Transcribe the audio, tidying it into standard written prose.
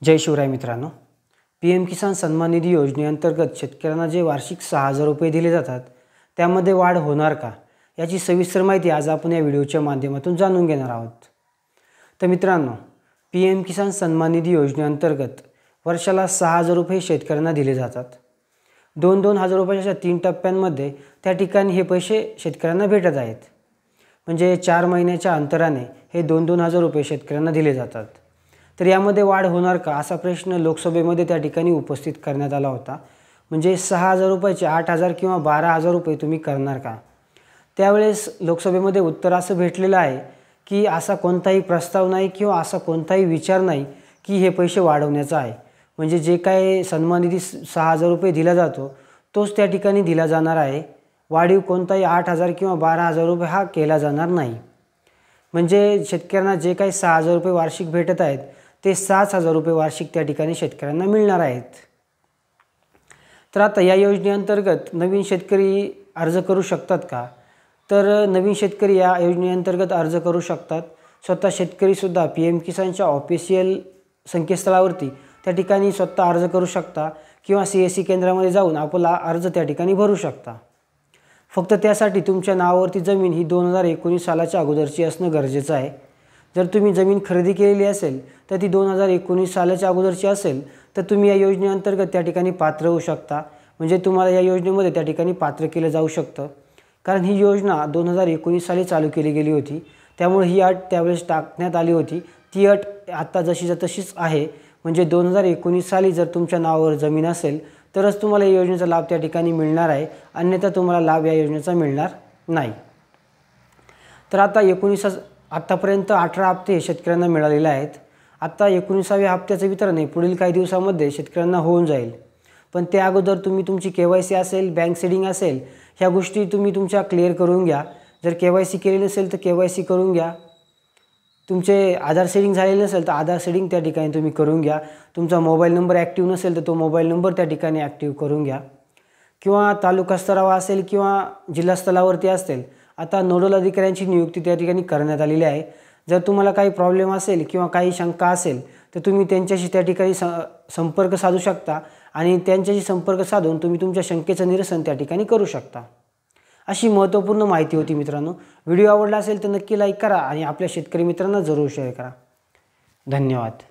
जय शिवराय मित्रांनो, PM किसान सन्मान निधी योजनेअंतर्गत शेतकऱ्यांना जे वार्षिक 6,000 रुपये दिले जातात त्यामध्ये वाढ होणार का याची सविस्तर माहिती आज आपण या व्हिडिओच्या माध्यमातून जाणून घेणार आहोत। तर मित्रांनो, PM किसान सन्मान निधी योजनेअंतर्गत वर्षाला 6,000 रुपये शेतकऱ्यांना दिले जातात। 2-2 हजार रुपयाच्या 3 टप्प्यांमध्ये त्या ठिकाणी हे पैसे शेतकऱ्यांना भेटत आहेत। म्हणजे 4 महिन्याच्या अंतराने हे 2-2 हजार रुपये शेतकऱ्यांना दिले जातात। तर यामध्ये वाढ होणार का असा प्रश्न लोकसभेमध्ये त्या ठिकाणी उपस्थित करण्यात आला होता। म्हणजे 6,000 रुपयाचे 8,000 किंवा 12,000 रुपये तुम्ही करणार का? त्यावेळेस लोकसभेमध्ये उत्तर असं भेटलेलं आहे की असा कोणताही प्रस्ताव नाही किंवा असा कोणताही विचार नाही की हे पैसे वाढवण्याचा आहे। म्हणजे जे काय सन्मान निधी 6,000 रुपये दिला जातो तोच त्या ठिकाणी दिला जाणार आहे। वाढीव कोणताही 8,000 किंवा 12,000 रुपये हा केला जाणार नाही। म्हणजे शेतकऱ्यांना जे काही 6,000 रुपये वार्षिक भेटत आहेत ते 7,000 रुपये वार्षिक त्या ठिकाणी शेतकऱ्यांना मिळणार आहेत। तर आता या योजनेअंतर्गत नवीन शेतकरी अर्ज करू शकतात का? तर नवीन शेतकरी या योजनेअंतर्गत अर्ज करू शकतात। स्वतः शेतकरीसुद्धा PM किसानच्या ऑफिशियल संकेतस्थळावरती त्या ठिकाणी स्वतः अर्ज करू शकता किंवा CSC केंद्रामध्ये जाऊन आपला अर्ज त्या ठिकाणी भरू शकता। फक्त त्यासाठी तुमच्या नावावरती जमीन ही 2019 सालाच्या अगोदरची असणं गरजेचं आहे। जर तुम्ही जमीन खरेदी केलेली असेल तर ती 2019 सालाच्या अगोदरची असेल तर तुम्ही या योजनेअंतर्गत त्या ठिकाणी पात्र होऊ शकता। म्हणजे तुम्हाला या योजनेमध्ये त्या ठिकाणी पात्र केलं जाऊ शकतं। कारण ही योजना 2019 साली चालू केली गेली होती, त्यामुळे ही अट त्यावेळेस टाकण्यात आली होती। ती अट आता जशीच्या तशीच आहे। म्हणजे 2019 साली जर तुमच्या नावावर जमीन असेल तरच तुम्हाला या योजनेचा लाभ त्या ठिकाणी मिळणार आहे, अन्यथा तुम्हाला लाभ या योजनेचा मिळणार नाही। तर आता आत्तापर्यंत 18 हप्ते शेतकऱ्यांना मिळालेले आहेत। आता 19व्या हप्त्याचं वितरण पुढील काही दिवसांमध्ये शेतकऱ्यांना होऊन जाईल। पण त्या अगोदर तुम्ही तुमची KYC असेल, बँक सीडिंग असेल, ह्या गोष्टी तुम्ही तुमच्या क्लिअर करून घ्या। जर KYC केली नसेल तर KYC करून घ्या। तुमचे आधार सीडिंग झालेले नसेल तर आधार सीडिंग त्या ठिकाणी तुम्ही करून घ्या। तुमचा मोबाईल नंबर ॲक्टिव्ह नसेल तर तो मोबाईल नंबर त्या ठिकाणी ॲक्टिव्ह करून घ्या। किंवा तालुका स्तरावर असेल किंवा जिल्हा स्तरावरती असेल, आता नोडल अधिकाऱ्यांची नियुक्ती त्या ठिकाणी करण्यात आलेली आहे। जर तुम्हाला काही प्रॉब्लेम असेल किंवा काही शंका असेल तर तुम्ही त्यांच्याशी त्या ठिकाणी संपर्क साधू शकता आणि त्यांच्याशी संपर्क साधून तुम्ही तुमच्या शंकेचं निरसन त्या ठिकाणी करू शकता। अशी महत्त्वपूर्ण माहिती होती मित्रांनो। व्हिडिओ आवडला असेल तर नक्की लाईक करा आणि आपल्या शेतकरी मित्रांना जरूर शेअर करा। धन्यवाद।